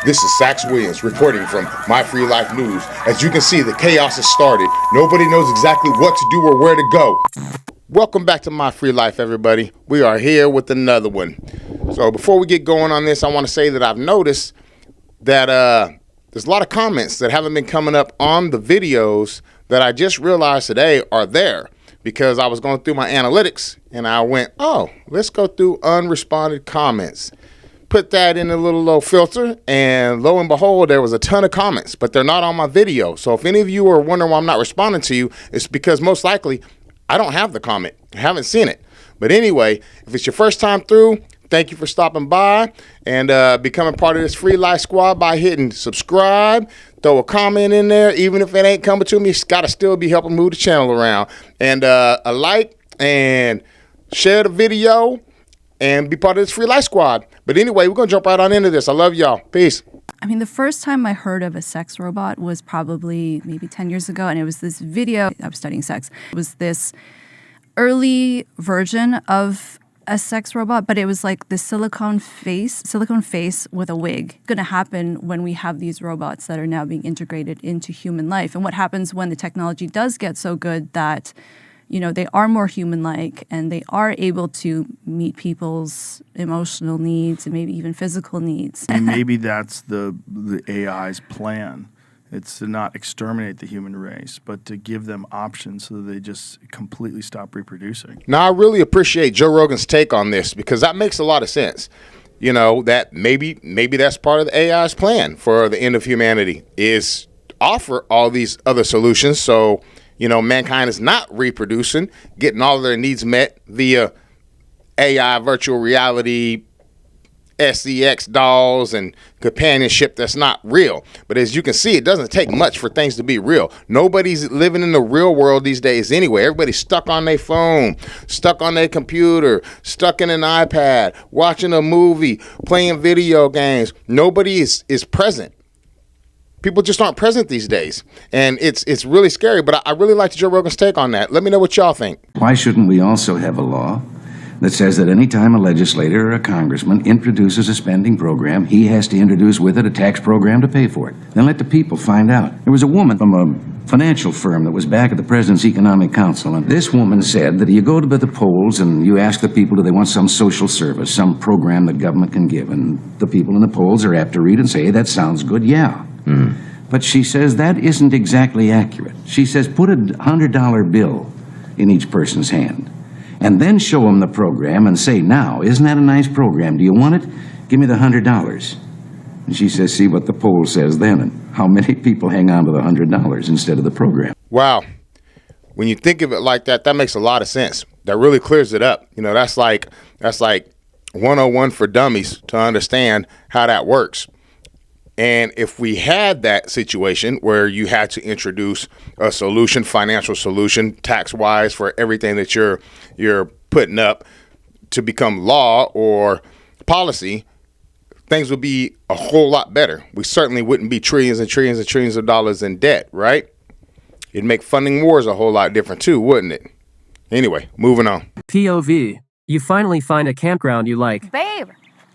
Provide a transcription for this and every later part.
This is Sax Williams reporting from My Free Life News. As you can see, the chaos has started. Nobody knows exactly what to do or where to go. Welcome back to My Free Life, everybody. We are here with another one. So before we get going on this, I want to say that I've noticed that there's a lot of comments that haven't been coming up on the videos that I just realized today are there, because I was going through my analytics and I went, oh, let's go through unresponded comments. Put that in a little filter, and lo and behold, there was a ton of comments, but they're not on my video. So if any of you are wondering why I'm not responding to you, it's because most likely I don't have the comment. I haven't seen it. But anyway, if it's your first time through, thank you for stopping by and becoming part of this Free Life Squad by hitting subscribe. Throw a comment in there. Even if it ain't coming to me, it's got to still be helping move the channel around. And a like and share the video and be part of this Free Life Squad. But anyway, we're going to jump right on into this. I love y'all. Peace. I mean, the first time I heard of a sex robot was probably maybe 10 years ago, and it was this video. I was studying sex. It was this early version of a sex robot, but it was like the silicone face with a wig. It's going to happen when we have these robots that are now being integrated into human life. And what happens when the technology does get so good that, you know, they are more human-like and they are able to meet people's emotional needs and maybe even physical needs. And maybe that's the AI's plan. It's to not exterminate the human race, but to give them options so that they just completely stop reproducing. Now, I really appreciate Joe Rogan's take on this, because that makes a lot of sense. You know, that maybe that's part of the AI's plan for the end of humanity, is offer all these other solutions so, you know, mankind is not reproducing, getting all of their needs met via AI, virtual reality, SEX dolls, and companionship that's not real. But as you can see, it doesn't take much for things to be real. Nobody's living in the real world these days anyway. Everybody's stuck on their phone, stuck on their computer, stuck in an iPad, watching a movie, playing video games. Nobody is present. People just aren't present these days. And it's really scary, but I really like Joe Rogan's take on that. Let me know what y'all think. Why shouldn't we also have a law that says that any time a legislator or a congressman introduces a spending program, he has to introduce with it a tax program to pay for it? Then let the people find out. There was a woman from a financial firm that was back at the President's Economic Council, and this woman said that you go to the polls and you ask the people, do they want some social service, some program that government can give? And the people in the polls are apt to read and say, hey, that sounds good, yeah. But she says that isn't exactly accurate. She says put a $100 bill in each person's hand, and then show them the program and say, now, isn't that a nice program? Do you want it? Give me the $100. And she says, see what the poll says then, and how many people hang on to the $100 instead of the program. Wow. When you think of it like that, that makes a lot of sense. That really clears it up. You know, that's like 101 for dummies to understand how that works. And if we had that situation where you had to introduce a solution, financial solution, tax-wise, for everything that you're putting up to become law or policy, things would be a whole lot better. We certainly wouldn't be trillions and trillions and trillions of dollars in debt, right? It'd make funding wars a whole lot different too, wouldn't it? Anyway, moving on. POV. You finally find a campground you like. Babe,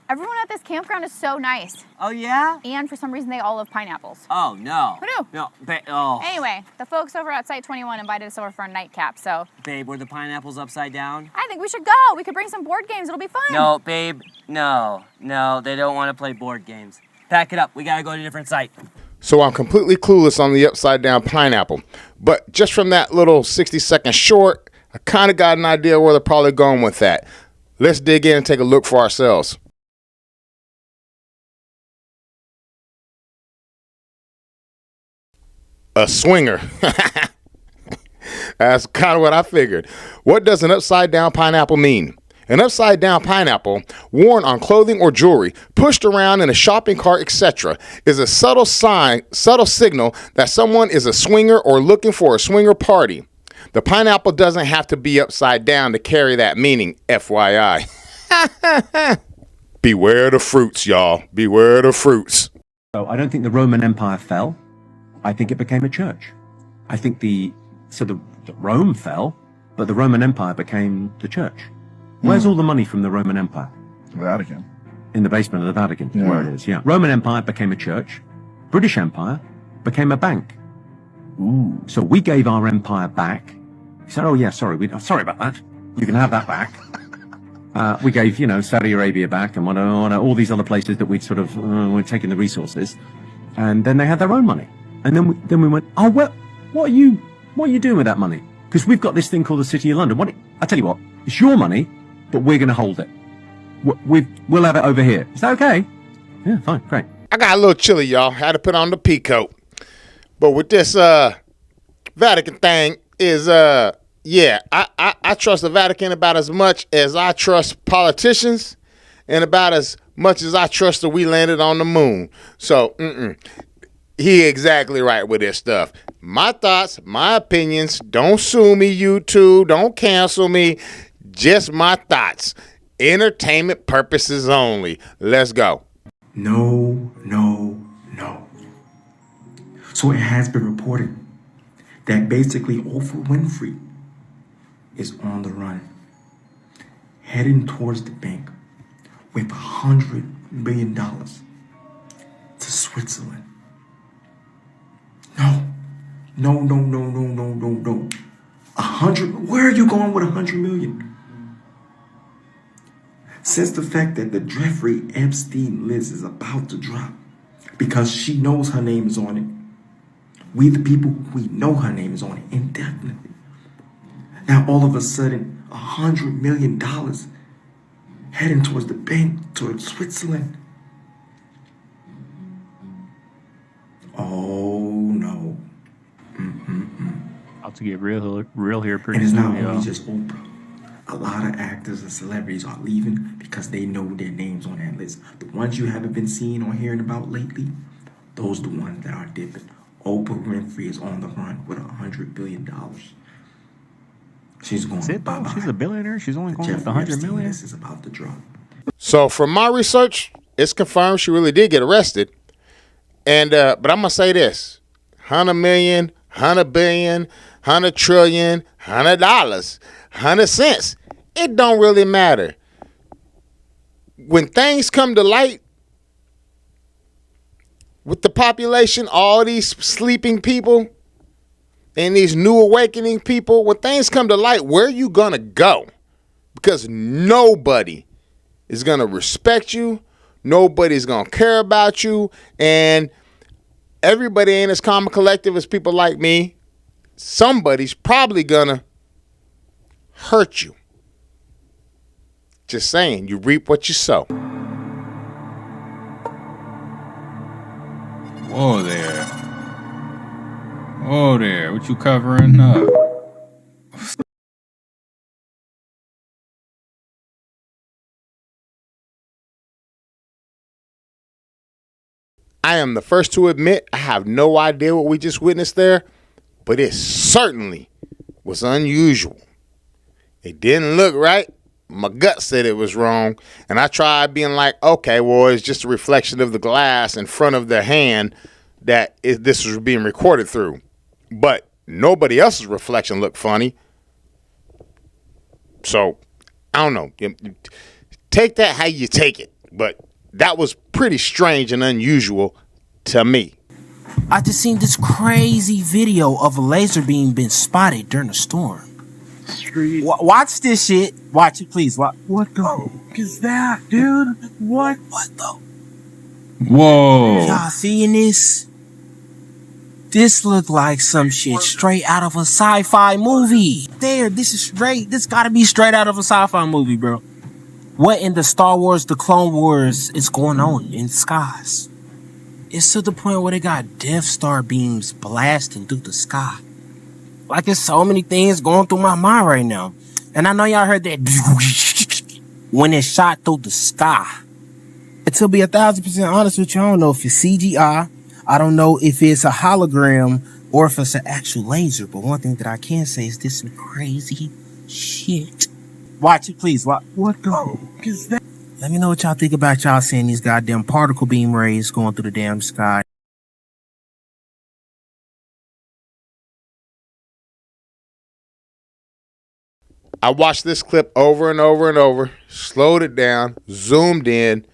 everyone at this campground is so nice. Oh, yeah? And for some reason, they all love pineapples. Oh, no. Who knew? No, oh. Anyway, the folks over at Site 21 invited us over for a nightcap, so... Babe, were the pineapples upside down? I think we should go. We could bring some board games. It'll be fun. No, babe, no, they don't want to play board games. Pack it up. We gotta go to a different site. So I'm completely clueless on the upside down pineapple. But just from that little 60-second short, I kind of got an idea where they're probably going with that. Let's dig in and take a look for ourselves. A swinger. That's kind of what I figured. What does an upside down pineapple mean? An upside down pineapple, worn on clothing or jewelry, pushed around in a shopping cart, etc., is a subtle signal that someone is a swinger or looking for a swinger party. The pineapple doesn't have to be upside down to carry that meaning, FYI. Beware the fruits, y'all. Beware the fruits. So I don't think the Roman Empire fell. I think it became a church. I think the Rome fell, but the Roman Empire became the church. Where's all the money from the Roman Empire? Vatican. In the basement of the Vatican, where it is, yeah. Roman Empire became a church. British Empire became a bank. Ooh. So we gave our empire back. He said, oh, yeah, sorry, sorry about that. You can have that back. We gave, Saudi Arabia back and all these other places that we'd sort of, we'd taken the resources. And then they had their own money. And then we went, oh, well, what are you doing with that money? Because we've got this thing called the City of London. I tell you what, it's your money, but we're going to hold it. We'll have it over here. Is that okay? Yeah, fine, great. I got a little chilly, y'all. Had to put on the pea coat. But with this Vatican thing is, I trust the Vatican about as much as I trust politicians and about as much as I trust that we landed on the moon. So, he exactly right with this stuff. My thoughts, my opinions. Don't sue me, YouTube. Don't cancel me. Just my thoughts. Entertainment purposes only. Let's go. No. So it has been reported that basically Oprah Winfrey is on the run, heading towards the bank with $100 million to Switzerland. No. 100. Where are you going with 100 million? Since the fact that the Jeffrey Epstein list is about to drop because she knows her name is on it. We the people, we know her name is on it indefinitely. Now all of a sudden, $100 million heading towards the bank, towards Switzerland. Oh no. About to get real here pretty And it's soon, not y'all. only just Oprah. A lot of actors and celebrities are leaving because they know their names on that list. The ones you haven't been seeing or hearing about lately, those are the ones that are dipping. Oprah Winfrey is on the run with $100 billion. She's going to bye-bye. She's a billionaire. She's only going with Jeffrey 100 Epstein million. list is about to drop. So from my research, it's confirmed she really did get arrested. And but I'm gonna say this: 100 million, 100 billion, 100 trillion, $100, 100 cents. It don't really matter. When things come to light with the population, all these sleeping people and these new awakening people, when things come to light, where are you gonna go? Because nobody is gonna respect you. Nobody's gonna care about you. And everybody ain't as calm and collective as people like me. Somebody's probably gonna hurt you. Just saying, you reap what you sow. Whoa there. Whoa there. What you covering up? I am the first to admit I have no idea what we just witnessed there, but it certainly was unusual. It didn't look right. My gut said it was wrong, and I tried being like, okay, well, it's just a reflection of the glass in front of the hand that this was being recorded through. But nobody else's reflection looked funny. So, I don't know. Take that how you take it, but that was pretty strange and unusual to me. I just seen this crazy video of a laser beam being spotted during a storm. Watch this shit. Watch it, please. What the fuck is that, dude? What the? Whoa. Y'all seeing this? This look like some shit straight out of a sci-fi movie. This gotta be straight out of a sci-fi movie, bro. What in the Star Wars, the Clone Wars is going on in the skies? It's to the point where they got Death Star beams blasting through the sky. Like, there's so many things going through my mind right now. And I know y'all heard that when it shot through the sky. And to be 1,000% honest with you, I don't know if it's CGI. I don't know if it's a hologram or if it's an actual laser. But one thing that I can say is this some crazy shit. Watch it, please. What the fuck is that? Let me know what y'all think about y'all seeing these goddamn particle beam rays going through the damn sky. I watched this clip over and over and over, slowed it down, zoomed in,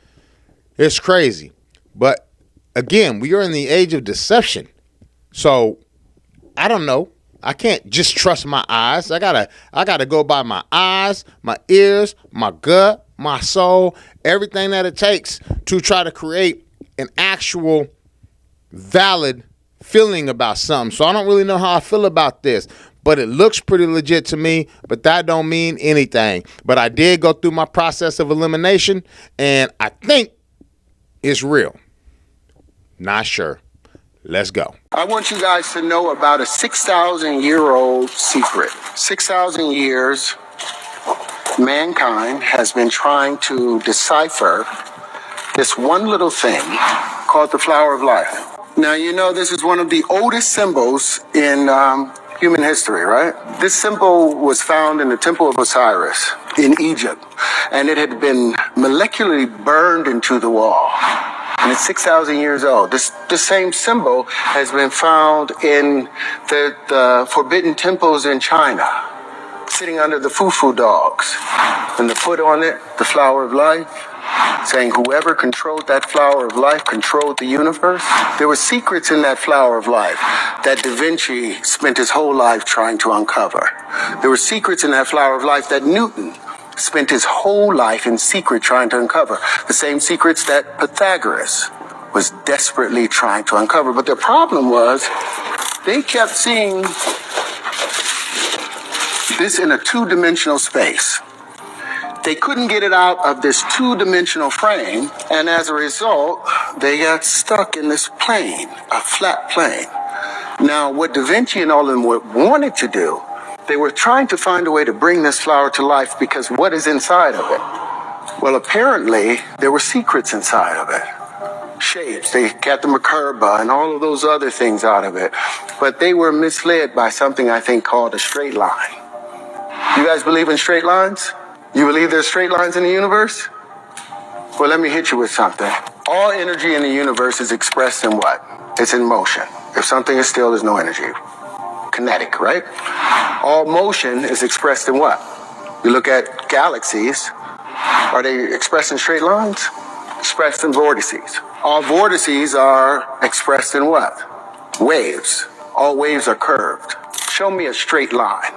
It's crazy. But again, we are in the age of deception. So I don't know. I can't just trust my eyes. I gotta go by my eyes, my ears, my gut, my soul, everything that it takes to try to create an actual valid feeling about something. So I don't really know how I feel about this, but it looks pretty legit to me, but that don't mean anything. But I did go through my process of elimination, and I think it's real. Not sure. Let's go. I want you guys to know about a 6,000-year-old secret. 6,000 years, mankind has been trying to decipher this one little thing called the flower of life. Now, you know, this is one of the oldest symbols in human history, right? This symbol was found in the Temple of Osiris in Egypt, and it had been molecularly burned into the wall. And it's 6,000 years old. This same symbol has been found in the forbidden temples in China, sitting under the fufu dogs. And the foot on it, the flower of life, saying whoever controlled that flower of life controlled the universe. There were secrets in that flower of life that Da Vinci spent his whole life trying to uncover. There were secrets in that flower of life that Newton spent his whole life in secret trying to uncover. The same secrets that Pythagoras was desperately trying to uncover. But their problem was they kept seeing this in a two-dimensional space. They couldn't get it out of this two-dimensional frame, and as a result, they got stuck in this plane, a flat plane. Now, what Da Vinci and all of them wanted to do, they were trying to find a way to bring this flower to life, because what is inside of it? Well, apparently, there were secrets inside of it. Shapes, they got the Merkaba and all of those other things out of it. But they were misled by something I think called a straight line. You guys believe in straight lines? You believe there's straight lines in the universe? Well, let me hit you with something. All energy in the universe is expressed in what? It's in motion. If something is still, there's no energy. Kinetic, right? All motion is expressed in what? You look at galaxies. Are they expressed in straight lines? Expressed in vortices. All vortices are expressed in what? Waves. All waves are curved. Show me a straight line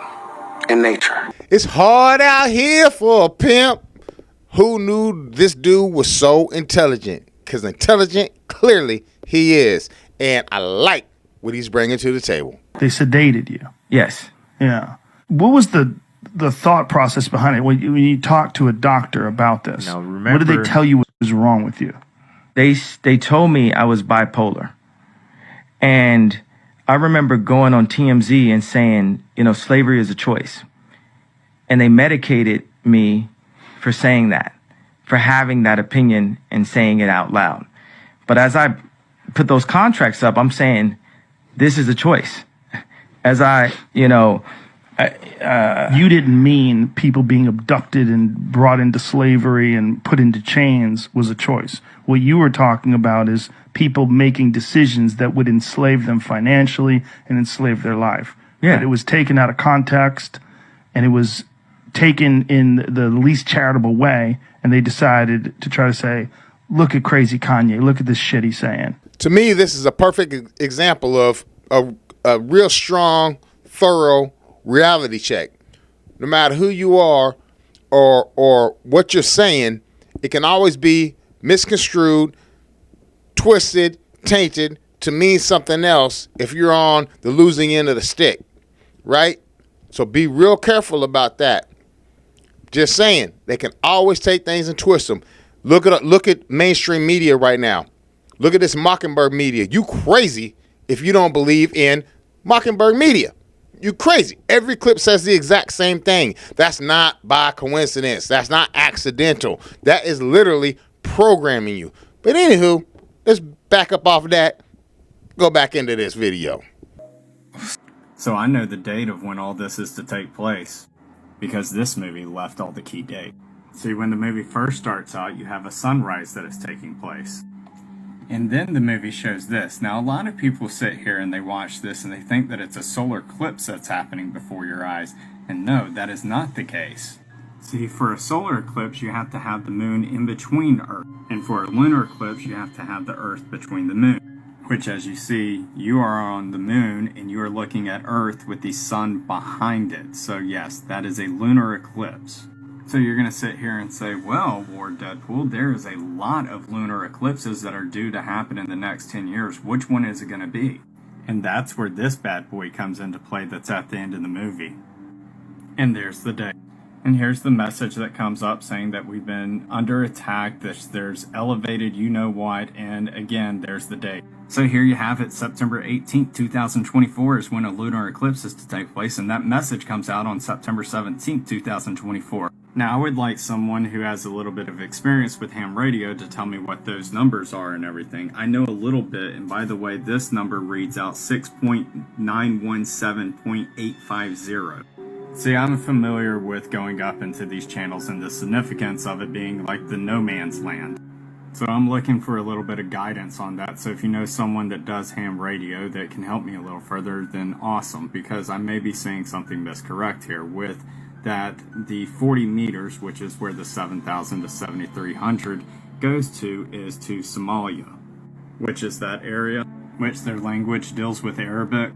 in nature. It's hard out here for a pimp. Who knew this dude was so intelligent? Because intelligent, clearly, he is. And I like what he's bringing to the table. They sedated you. Yes. Yeah. What was the thought process behind it when you talked to a doctor about this? Now, what did they tell you was wrong with you? They told me I was bipolar. And I remember going on TMZ and saying, you know, slavery is a choice. And they medicated me for saying that, for having that opinion and saying it out loud. But as I put those contracts up, I'm saying, this is a choice. As I, you know... you didn't mean people being abducted and brought into slavery and put into chains was a choice. What you were talking about is people making decisions that would enslave them financially and enslave their life. Yeah. But it was taken out of context, and it was taken in the least charitable way, and they decided to try to say, look at crazy Kanye, look at this shit he's saying. To me, this is a perfect example of a real strong, thorough reality check. No matter who you are or what you're saying, it can always be misconstrued, twisted, tainted to mean something else if you're on the losing end of the stick, right? So be real careful about that. Just saying, they can always take things and twist them. Look at mainstream media right now. Look at this Mockingbird media. You crazy if you don't believe in Mockingbird media. You crazy. Every clip says the exact same thing. That's not by coincidence. That's not accidental. That is literally programming you. But anywho, let's back up off of that. Go back into this video. So I know the date of when all this is to take place because this movie left all the key dates. See, when the movie first starts out, you have a sunrise that is taking place. And then the movie shows this. Now, a lot of people sit here and they watch this and they think that it's a solar eclipse that's happening before your eyes. And no, that is not the case. See, for a solar eclipse, you have to have the moon in between Earth. And for a lunar eclipse, you have to have the Earth between the moon. Which, as you see, you are on the moon and you are looking at Earth with the sun behind it. So yes, that is a lunar eclipse. So you're going to sit here and say, well, Ward Deadpool, there is a lot of lunar eclipses that are due to happen in the next 10 years. Which one is it going to be? And that's where this bad boy comes into play that's at the end of the movie. And there's the day. And here's the message that comes up saying that we've been under attack, there's elevated you-know-what, and again, there's the date. So here you have it, September 18th, 2024 is when a lunar eclipse is to take place, and that message comes out on September 17th, 2024. Now, I would like someone who has a little bit of experience with ham radio to tell me what those numbers are and everything. I know a little bit, and by the way, this number reads out 6.917.850. See, I'm familiar with going up into these channels and the significance of it being like the no man's land. So I'm looking for a little bit of guidance on that. So if you know someone that does ham radio that can help me a little further, then awesome, because I may be saying something miscorrect here with that the 40 meters, which is where the 7,000 to 7,300 goes to, is to Somalia, which is that area which their language deals with Arabic,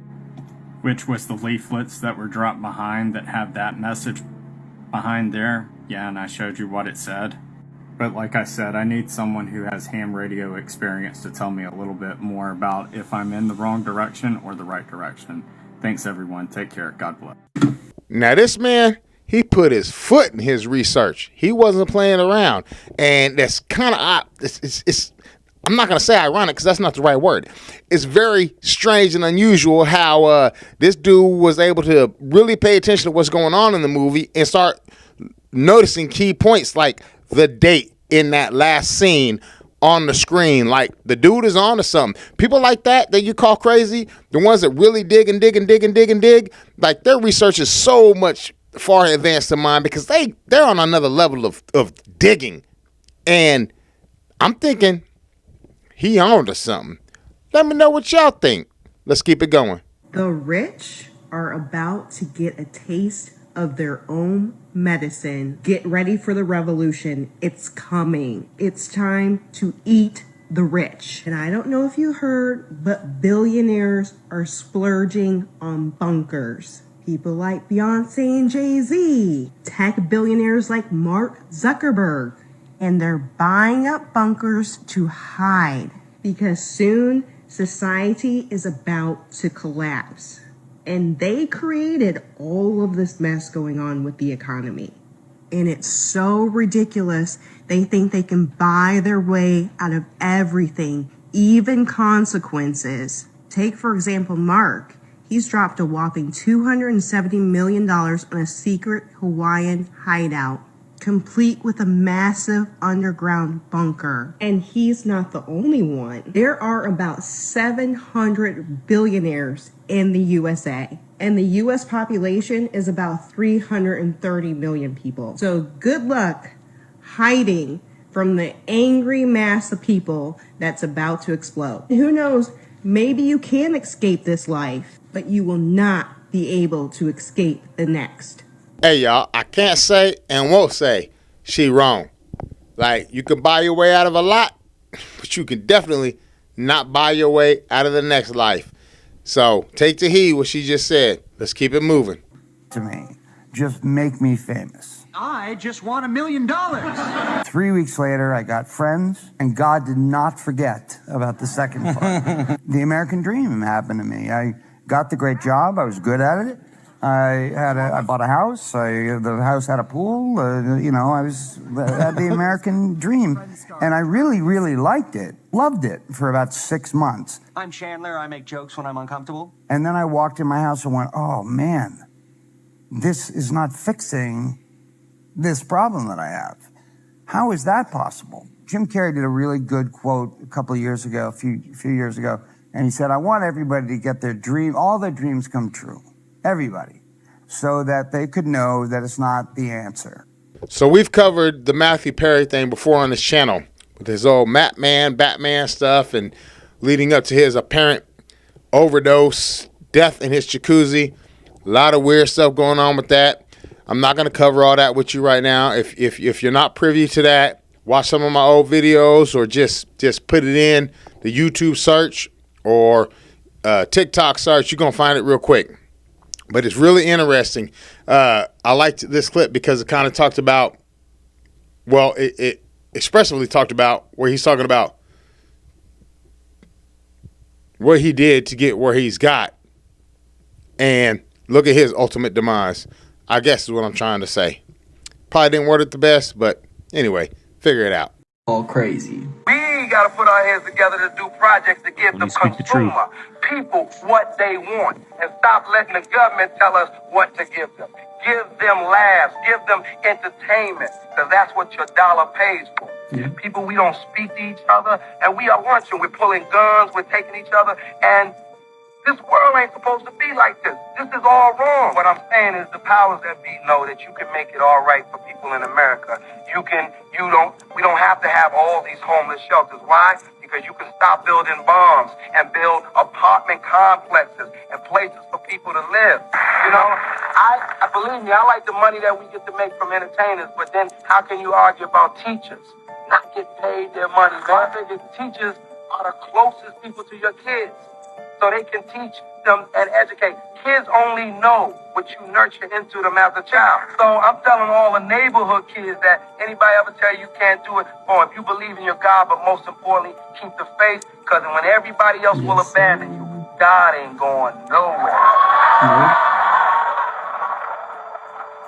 which was the leaflets that were dropped behind that have that message behind there. Yeah, and I showed you what it said. But like I said, I need someone who has ham radio experience to tell me a little bit more about if I'm in the wrong direction or the right direction. Thanks, everyone. Take care. God bless. Now, this man, he put his foot in his research. He wasn't playing around. And that's kind of, I'm not going to say ironic because that's not the right word. It's very strange and unusual how this dude was able to really pay attention to what's going on in the movie and start noticing key points like the date in that last scene on the screen. Like, the dude is on to something. People like that you call crazy, the ones that really dig and dig and dig and dig and dig, like, their research is so much far advanced than mine because they're on another level of digging. And I'm thinking he on to something. Let me know what y'all think. Let's keep it going. The rich are about to get a taste of their own medicine. Get ready for the revolution. It's coming. It's time to eat the rich. And I don't know if you heard, but billionaires are splurging on bunkers. People like Beyonce and Jay-Z, tech billionaires like Mark Zuckerberg, and they're buying up bunkers to hide because soon society is about to collapse. And they created all of this mess going on with the economy. And it's so ridiculous. They think they can buy their way out of everything, even consequences. Take, for example, Mark. He's dropped a whopping $270 million on a secret Hawaiian hideout, complete with a massive underground bunker. And he's not the only one. There are about 700 billionaires in the USA. And the US population is about 330 million people. So good luck hiding from the angry mass of people that's about to explode. Who knows, maybe you can escape this life, but you will not be able to escape the next. Hey, y'all, I can't say and won't say she wrong. Like, you can buy your way out of a lot, but you can definitely not buy your way out of the next life. So take to heed what she just said. Let's keep it moving. To me, just make me famous. I just won $1 million. 3 weeks later, I got friends, and God did not forget about the second part. The American dream happened to me. I got the great job. I was good at it. I bought a house. The house had a pool. I had the American dream, and I really, really liked it. Loved it for about 6 months. I'm Chandler. I make jokes when I'm uncomfortable. And then I walked in my house and went, "Oh man, this is not fixing this problem that I have. How is that possible?" Jim Carrey did a really good quote a couple of years ago, a few years ago, and he said, "I want everybody to get all their dreams come true." Everybody, so that they could know that it's not the answer. So we've covered the Matthew Perry thing before on this channel with his old Batman stuff and leading up to his apparent overdose, death in his jacuzzi. A lot of weird stuff going on with that. I'm not going to cover all that with you right now. If you're not privy to that, watch some of my old videos or just put it in the YouTube search or TikTok search. You're going to find it real quick. But it's really interesting. I liked this clip because it kind of talked about, well, it expressively talked about where he's talking about what he did to get where he's got. And look at his ultimate demise, I guess is what I'm trying to say. Probably didn't word it the best, but anyway, figure it out. All crazy. We got to put our heads together to do projects to give the consumer, people, what they want, and stop letting the government tell us what to give them. Give them laughs, give them entertainment, because that's what your dollar pays for. Yeah. People, we don't speak to each other, and we are lunching. We're pulling guns, we're taking each other, and this world ain't supposed to be like this. This is all wrong. What I'm saying is the powers that be know that you can make it all right for people in America. We don't have to have all these homeless shelters. Why? Because you can stop building bombs and build apartment complexes and places for people to live. You know, I believe me, I like the money that we get to make from entertainers, but then how can you argue about teachers not getting paid their money, man? I think teachers are the closest people to your kids, so they can teach them and educate. Kids only know what you nurture into them as a child. So I'm telling all the neighborhood kids that anybody ever tell you can't do it, or if you believe in your God, but most importantly, keep the faith, because when everybody else will abandon you, God ain't going nowhere.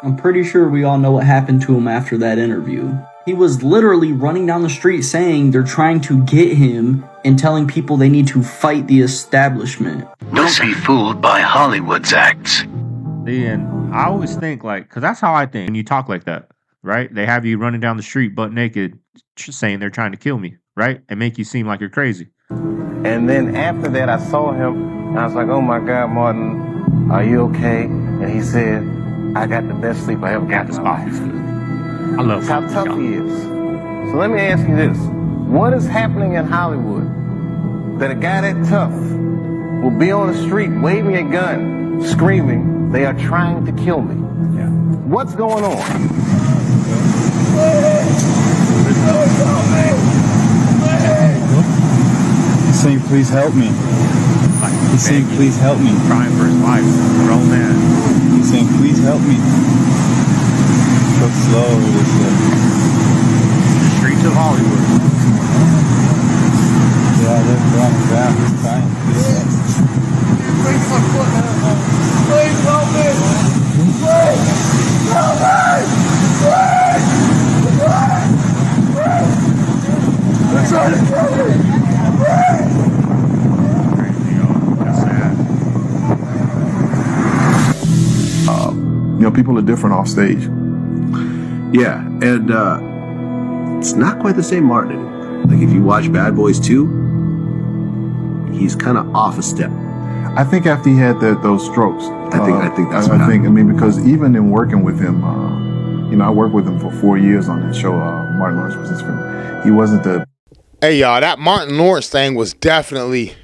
I'm pretty sure we all know what happened to him after that interview. He was literally running down the street saying they're trying to get him and telling people they need to fight the establishment. Don't be fooled by Hollywood's acts. And I always think because that's how I think when you talk like that, right? They have you running down the street butt naked saying they're trying to kill me, right? And make you seem like you're crazy. And then after that, I saw him, and I was like, oh my God, Martin, are you okay? And he said, I got the best sleep I ever got in my life. I love how tough he is. So let me ask you this. What is happening in Hollywood that a guy that tough will be on the street waving a gun, screaming, they are trying to kill me? Yeah. What's going on? He's saying, please help me. He's saying, please help me. Crying for his life. Grown man. He's saying, please help me. So slow. The streets of Hollywood. Yeah, they're running back. It's fine. Please help me. Please help me. They're trying to kill me. People are different off stage. Yeah, and it's not quite the same Martin. Like if you watch Bad Boys 2, he's kind of off a step. I think after he had those strokes, I think that's what happened. I mean, because even in working with him, I worked with him for 4 years on that show. Martin Lawrence was his friend. He wasn't the. Hey y'all, that Martin Lawrence thing was definitely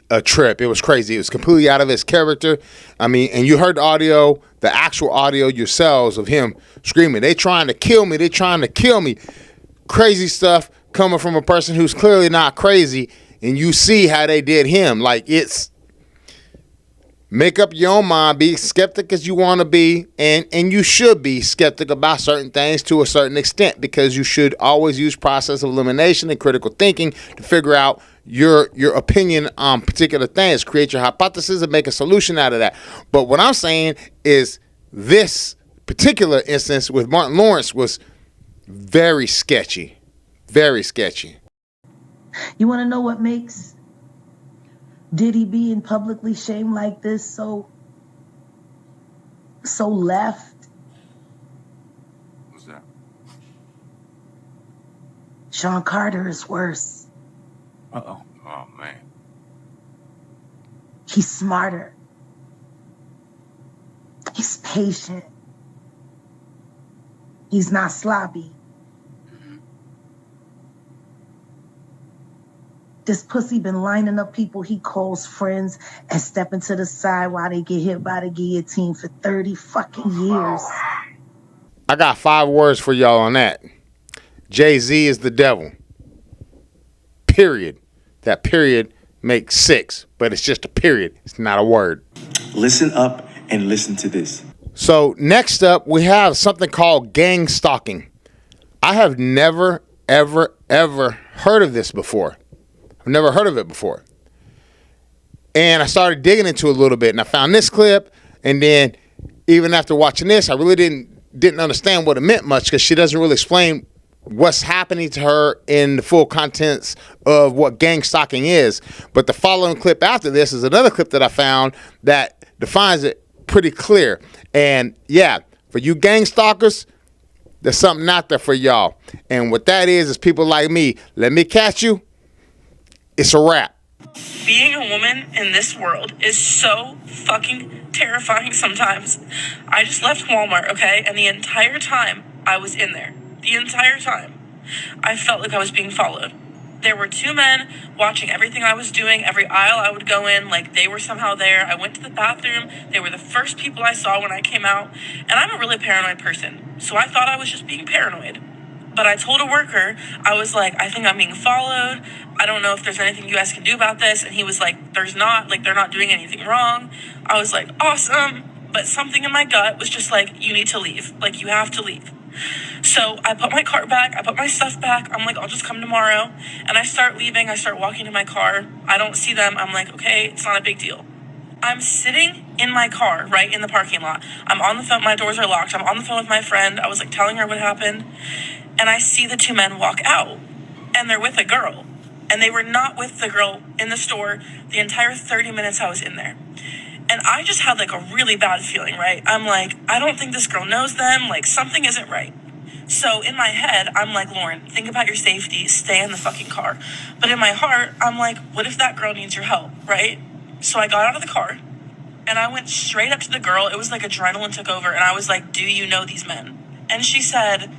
a trip. It was crazy. It was completely out of his character. I mean, and you heard the audio, the actual audio yourselves of him screaming, they trying to kill me. They trying to kill me. Crazy stuff coming from a person who's clearly not crazy. And you see how they did him. Like, it's make up your own mind. Be skeptic as you want to be. And you should be skeptic about certain things to a certain extent, because you should always use process of elimination and critical thinking to figure out your opinion on particular things, create your hypothesis and make a solution out of that. But what I'm saying is this particular instance with Martin Lawrence was very sketchy. Very sketchy. You want to know what makes Diddy being publicly shamed like this so left? What's that? Sean Carter is worse. Uh-oh. Oh, man. He's smarter. He's patient. He's not sloppy. This pussy been lining up people he calls friends and stepping to the side while they get hit by the guillotine for 30 fucking years. I got 5 words for y'all on that. Jay-Z is the devil. Period. That period makes 6, but it's just a period. It's not a word. Listen up and listen to this. So next up, we have something called gang stalking. I have never, ever, ever heard of this before. I've never heard of it before. And I started digging into it a little bit, and I found this clip. And then even after watching this, I really didn't understand what it meant much, because she doesn't really explain what's happening to her in the full contents of what gang stalking is. But the following clip after this is another clip that I found that defines it pretty clear. And yeah, for you gang stalkers, there's something out there for y'all. And what that is people like me. Let me catch you. It's a wrap. Being a woman in this world is so fucking terrifying sometimes. I just left Walmart, okay? And the entire time I was in there, the entire time, I felt like I was being followed. There were 2 men watching everything I was doing, every aisle I would go in, like they were somehow there. I went to the bathroom. They were the first people I saw when I came out. And I'm a really paranoid person, so I thought I was just being paranoid. But I told a worker, I was like, I think I'm being followed. I don't know if there's anything you guys can do about this. And he was like, there's not, like, they're not doing anything wrong. I was like, awesome. But something in my gut was just like, you need to leave. Like, you have to leave. So I put my cart back. I put my stuff back. I'm like, I'll just come tomorrow. And I start leaving. I start walking to my car. I don't see them. I'm like, okay, it's not a big deal. I'm sitting in my car, right, in the parking lot. I'm on the phone. My doors are locked. I'm on the phone with my friend. I was like telling her what happened. And I see the 2 men walk out. And they're with a girl. And they were not with the girl in the store the entire 30 minutes I was in there. And I just had like a really bad feeling, right? I'm like, I don't think this girl knows them. Like, something isn't right. So in my head, I'm like, Lauren, think about your safety. Stay in the fucking car. But in my heart, I'm like, what if that girl needs your help, right? So I got out of the car and I went straight up to the girl. It was like adrenaline took over. And I was like, do you know these men? And she said,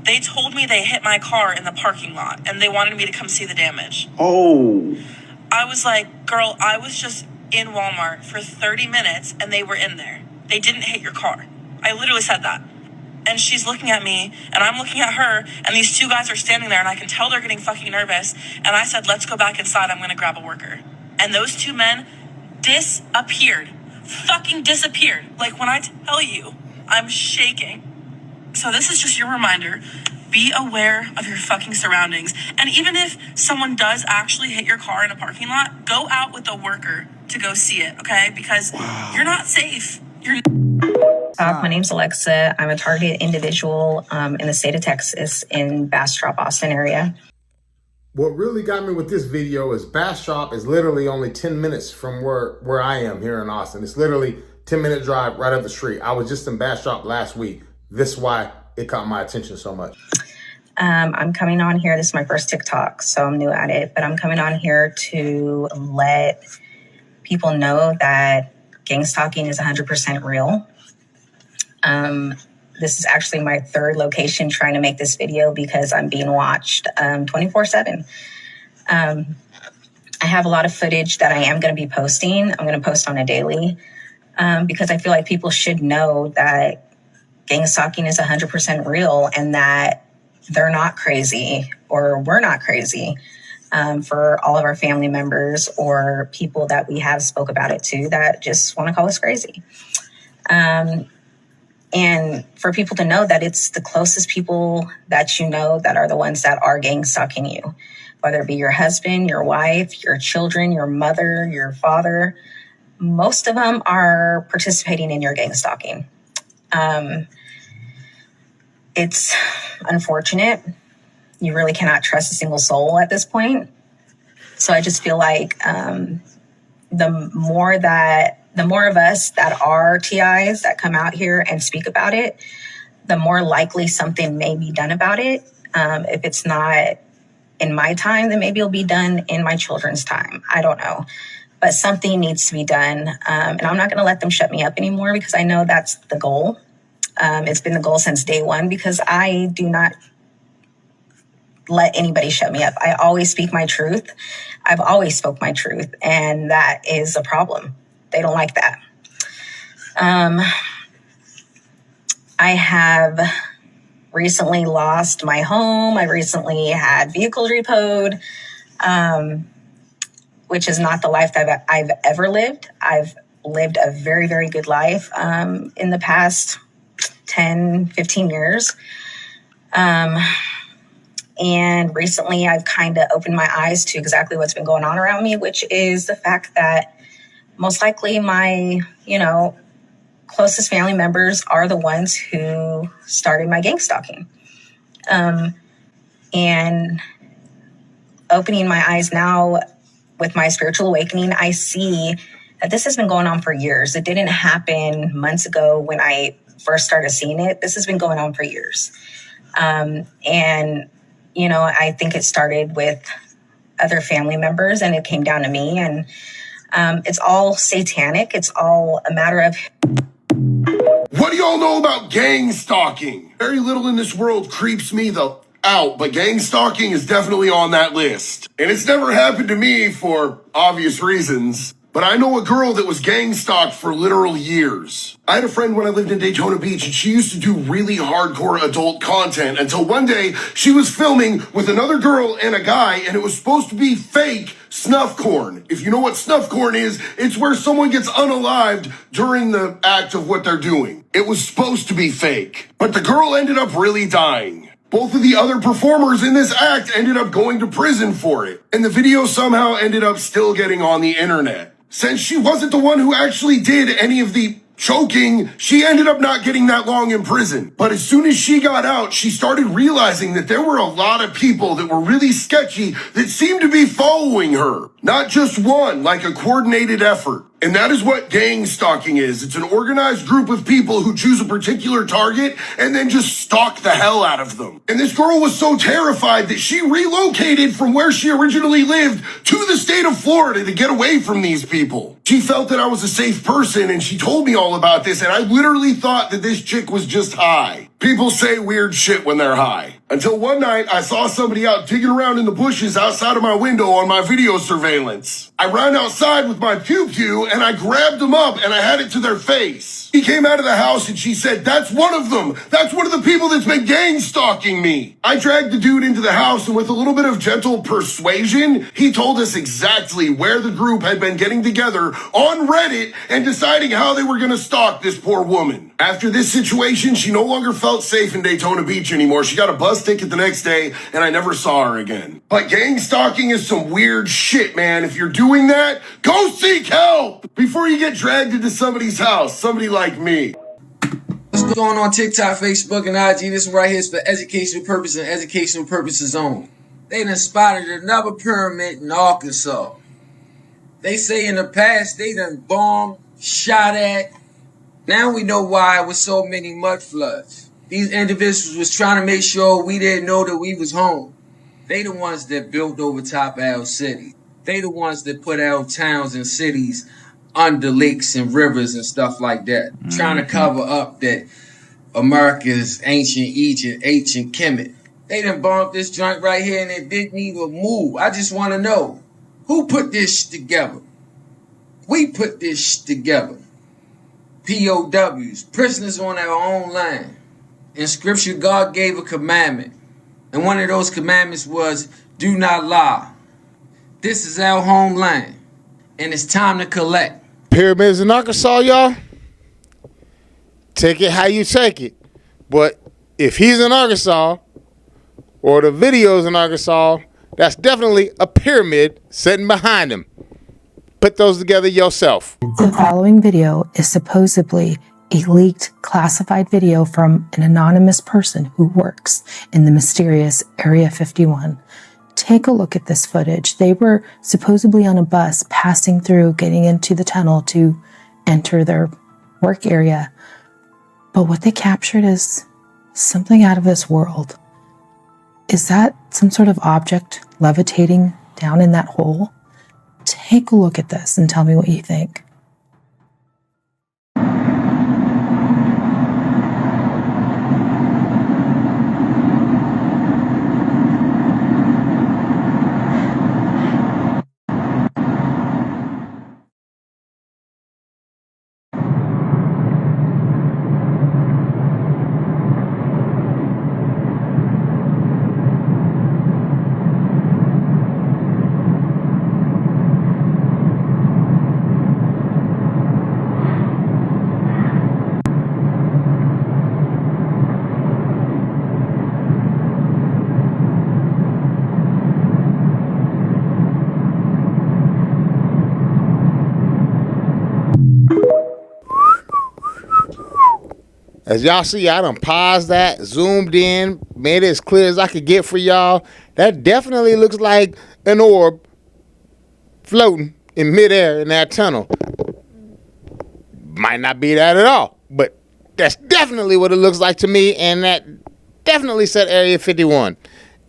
they told me they hit my car in the parking lot and they wanted me to come see the damage. Oh. I was like, girl, I was just in Walmart for 30 minutes and they were in there. They didn't hit your car. I literally said that. And she's looking at me and I'm looking at her and these 2 guys are standing there and I can tell they're getting fucking nervous. And I said, let's go back inside. I'm going to grab a worker. And those 2 men disappeared. Fucking disappeared. Like, when I tell you, I'm shaking. So this is just your reminder. Be aware of your fucking surroundings. And even if someone does actually hit your car in a parking lot, go out with a worker to go see it, okay? Because you're not safe. My name's Alexa. I'm a target individual in the state of Texas in Bastrop, Austin area. What really got me with this video is Bastrop is literally only 10 minutes from where I am here in Austin. It's literally 10-minute drive right up the street. I was just in Bastrop last week. This is why it caught my attention so much. I'm coming on here. This is my first TikTok, so I'm new at it. But I'm coming on here to let people know that gang stalking is 100% real. This is actually my 3rd location trying to make this video because I'm being watched 24/7. I have a lot of footage that I am going to be posting. I'm going to post on a daily because I feel like people should know that gang stalking is 100% real and that they're not crazy or we're not crazy. For all of our family members or people that we have spoke about it to that just want to call us crazy. And for people to know that it's the closest people that you know that are the ones that are gang stalking you, whether it be your husband, your wife, your children, your mother, your father. Most of them are participating in your gang stalking. It's unfortunate. You really cannot trust a single soul at this point. So I just feel like the more of us that are TIs that come out here and speak about it, the more likely something may be done about it. If it's not in my time, then maybe it'll be done in my children's time. I don't know. But something needs to be done. And I'm not going to let them shut me up anymore because I know that's the goal. It's been the goal since day one because I do not let anybody shut me up. I always speak my truth. I've always spoke my truth, and that is a problem. They don't like that. I have recently lost my home. I recently had vehicles repoed, which is not the life that I've ever lived. I've lived a very, very good life in the past 10, 15 years. And recently I've kind of opened my eyes to exactly what's been going on around me, which is the fact that most likely my, closest family members are the ones who started my gang stalking. And opening my eyes now with my spiritual awakening, I see that this has been going on for years. It didn't happen months ago when I first started seeing it. This has been going on for years. And, I think it started with other family members and it came down to me. And it's all satanic. It's all a matter of... What do y'all know about gang stalking? Very little in this world creeps me out, but gang stalking is definitely on that list. And it's never happened to me for obvious reasons, but I know a girl that was gang stalked for literal years. I had a friend when I lived in Daytona Beach, and she used to do really hardcore adult content until one day she was filming with another girl and a guy, and it was supposed to be fake snuff corn. If you know what snuff corn is, it's where someone gets unalived during the act of what they're doing. It was supposed to be fake, but the girl ended up really dying. Both of the other performers in this act ended up going to prison for it, and the video somehow ended up still getting on the internet. Since she wasn't the one who actually did any of the choking, she ended up not getting that long in prison. But as soon as she got out, she started realizing that there were a lot of people that were really sketchy that seemed to be following her. Not just one, like a coordinated effort. And that is what gang stalking is. It's an organized group of people who choose a particular target and then just stalk the hell out of them. And this girl was so terrified that she relocated from where she originally lived to the state of Florida to get away from these people. She felt that I was a safe person, and she told me all about this, and I literally thought that this chick was just high. People say weird shit when they're high. Until one night, I saw somebody out digging around in the bushes outside of my window on my video surveillance. I ran outside with my pew-pew, and I grabbed them up, and I had it to their face. He came out of the house, and she said, "That's one of them. That's one of the people that's been gang stalking me." I dragged the dude into the house, and with a little bit of gentle persuasion, he told us exactly where the group had been getting together on Reddit and deciding how they were going to stalk this poor woman. After this situation, she no longer felt safe in Daytona Beach anymore. She got a bus ticket the next day, and I never saw her again. But gang stalking is some weird shit, man. If you're doing that, go seek help before you get dragged into somebody's house, somebody like me. What's going on TikTok, Facebook, and IG? This one right here is for educational purposes and educational purposes only. They done spotted another pyramid in Arkansas. They say in the past they done bombed, shot at. Now we know why it was so many mud floods. These individuals was trying to make sure we didn't know that we was home. They the ones that built over top our city. They the ones that put our towns and cities under lakes and rivers and stuff like that. Trying to cover up that America's ancient Egypt, ancient Kemet. They done bombed this joint right here and it didn't even move. I just want to know, who put this together? We put this together. POWs, prisoners on our own land. In scripture, God gave a commandment. And one of those commandments was, do not lie. This is our homeland. And it's time to collect. Pyramids in Arkansas, y'all. Take it how you take it. But if he's in Arkansas, or the video's in Arkansas, that's definitely a pyramid sitting behind him. Put those together yourself. The following video is supposedly a leaked, classified video from an anonymous person who works in the mysterious Area 51. Take a look at this footage. They were supposedly on a bus passing through, getting into the tunnel to enter their work area. But what they captured is something out of this world. Is that some sort of object levitating down in that hole? Take a look at this and tell me what you think. As y'all see, I done paused that, zoomed in, made it as clear as I could get for y'all. That definitely looks like an orb floating in midair in that tunnel. Might not be that at all, but that's definitely what it looks like to me, and that definitely said Area 51.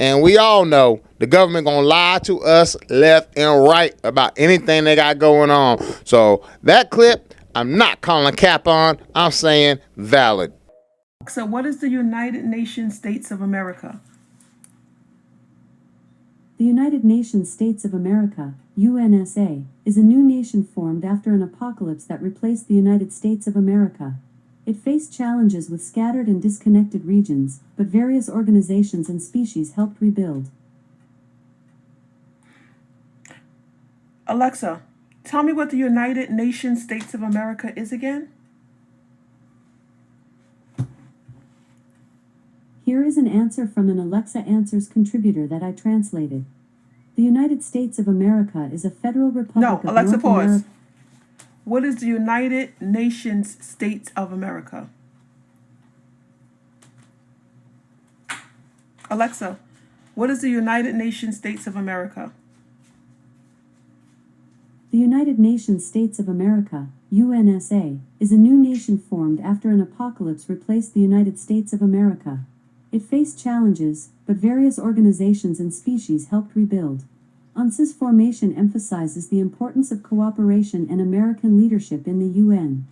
And we all know the government gonna lie to us left and right about anything they got going on. So that clip, I'm not calling cap on, I'm saying valid. So what is the United Nations States of America? The United Nations States of America, UNSA, is a new nation formed after an apocalypse that replaced the United States of America. It faced challenges with scattered and disconnected regions, but various organizations and species helped rebuild. Alexa, tell me what the United Nations States of America is again? Here is an answer from an Alexa Answers contributor that I translated. The United States of America is a federal republic of Alexa, North pause. America. What is the United Nations States of America? Alexa, what is the United Nations States of America? The United Nations States of America, UNSA, is a new nation formed after an apocalypse replaced the United States of America. It faced challenges, but various organizations and species helped rebuild. UNSA's formation emphasizes the importance of cooperation and American leadership in the UN.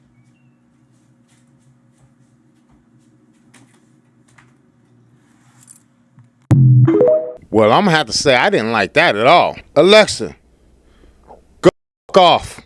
Well, I'm gonna have to say I didn't like that at all. Alexa, go off.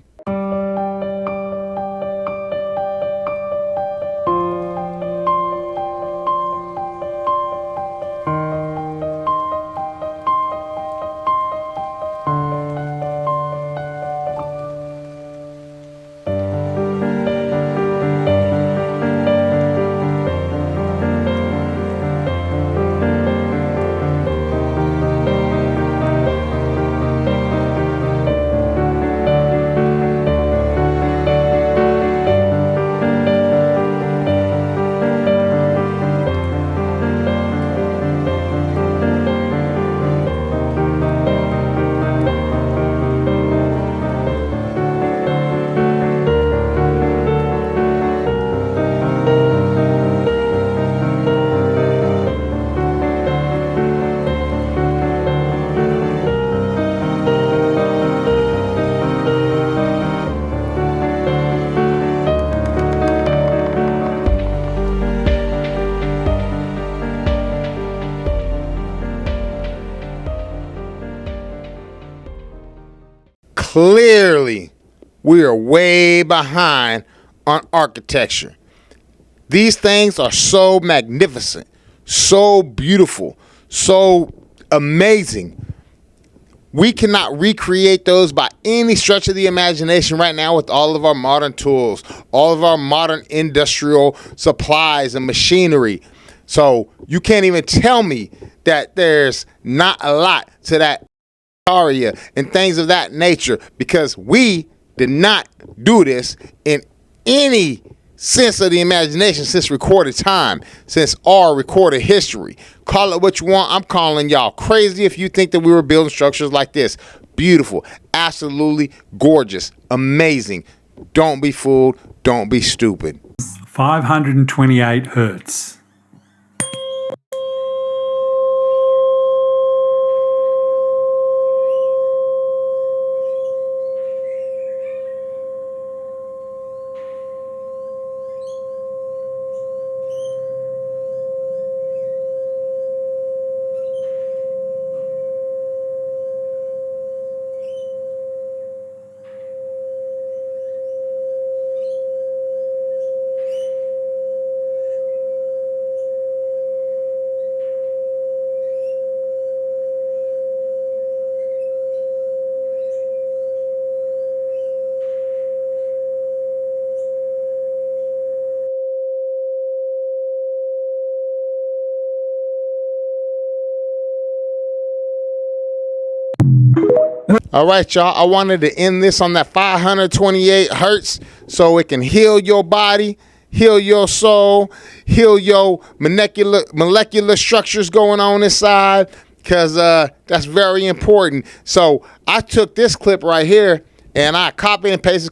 Clearly, we are way behind on architecture. These things are so magnificent, so beautiful, so amazing. We cannot recreate those by any stretch of the imagination right now with all of our modern tools, all of our modern industrial supplies and machinery. So you can't even tell me that there's not a lot to that area and things of that nature, because we did not do this in any sense of the imagination since recorded time, since our recorded history. Call it what you want. I'm calling y'all crazy if you think that we were building structures like this. Beautiful, absolutely gorgeous, amazing. Don't be fooled. Don't be stupid. 528 hertz. All right, y'all. I wanted to end this on that 528 hertz so it can heal your body heal your soul, heal your molecular structures going on inside, because that's very important. So I took this clip right here and I copied and pasted,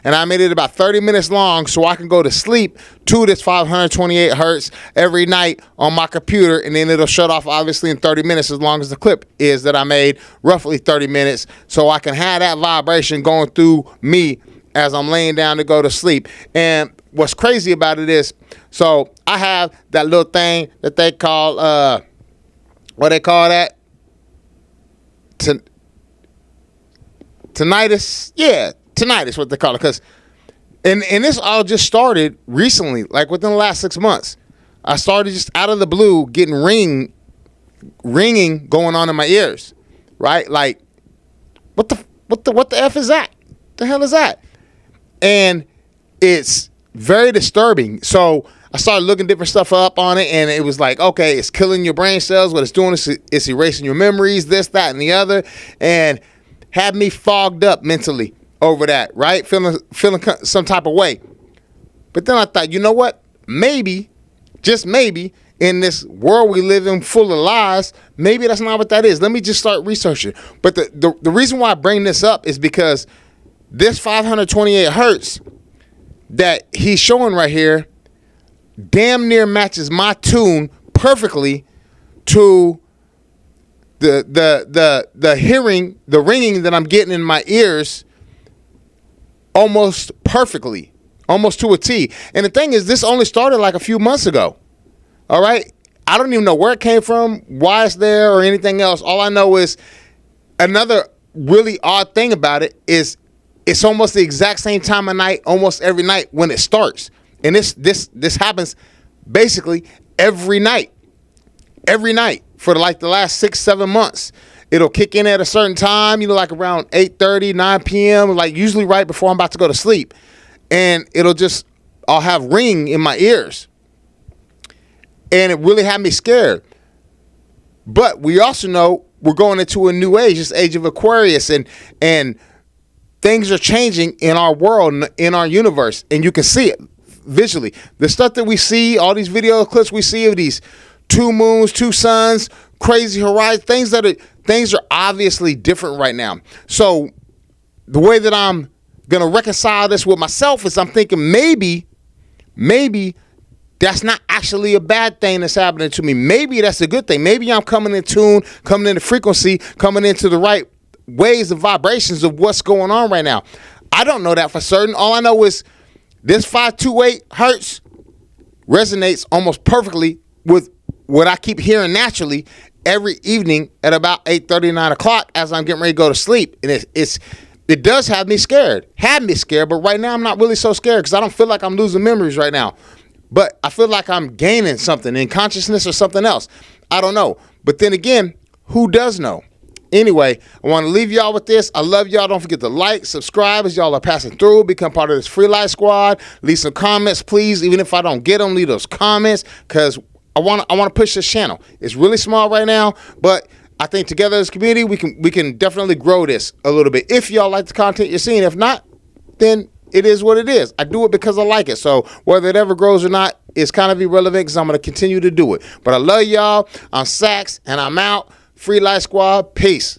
and I made it about 30 minutes long so I can go to sleep to this 528 hertz every night on my computer, and then it'll shut off obviously in 30 minutes, as long as the clip is that I made, roughly 30 minutes, so I can have that vibration going through me as I'm laying down to go to sleep. And what's crazy about it is, so I have that little thing that they call, what they call that? Tinnitus. Yeah, tinnitus, what they call it. Because, and this all just started recently, like within the last 6 months. I started just out of the blue getting ringing going on in my ears, right? Like, what the F is that? The hell is that? And it's very disturbing. So I started looking different stuff up on it, and it was like, okay, it's killing your brain cells. What it's doing is it's erasing your memories, this, that, and the other, and had me fogged up mentally over that, right? Feeling some type of way. But then I thought, you know what? Maybe, just maybe, in this world we live in full of lies, maybe that's not what that is. Let me just start researching. But the reason why I bring this up is because this 528 hertz that he's showing right here damn near matches my tune perfectly to the hearing, the ringing that I'm getting in my ears, almost perfectly, almost to a T. And the thing is, this only started like a few months ago. All right. I don't even know where it came from, why it's there, or anything else. All I know is, another really odd thing about it is it's almost the exact same time of night, almost every night when it starts. And this happens basically every night for like the last 6-7 months. It'll kick in at a certain time, like around 8:30, 9 p.m., like usually right before I'm about to go to sleep. And I'll have ring in my ears. And it really had me scared. But we also know we're going into a new age, this age of Aquarius, and things are changing in our world, in our universe, and you can see it visually. The stuff that we see, all these video clips we see of these 2 moons, 2 suns, crazy horizon, things are obviously different right now. So the way that I'm going to reconcile this with myself is I'm thinking maybe that's not actually a bad thing that's happening to me. Maybe that's a good thing. Maybe I'm coming in tune, coming into frequency, coming into the right waves and vibrations of what's going on right now. I don't know that for certain. All I know is this 528 hertz resonates almost perfectly with what I keep hearing naturally every evening at about 8:30, 9 o'clock as I'm getting ready to go to sleep. And it does have me scared. Had me scared, but right now I'm not really so scared because I don't feel like I'm losing memories right now. But I feel like I'm gaining something in consciousness or something else. I don't know. But then again, who does know? Anyway, I want to leave y'all with this. I love y'all. Don't forget to like, subscribe as y'all are passing through. Become part of this Free Life Squad. Leave some comments, please. Even if I don't get them, leave those comments because I want to push this channel. It's really small right now, but I think together as a community, we can definitely grow this a little bit. If y'all like the content you're seeing, if not, then it is what it is. I do it because I like it. So whether it ever grows or not is kind of irrelevant because I'm going to continue to do it. But I love y'all. I'm Sax, and I'm out. Free Life Squad. Peace.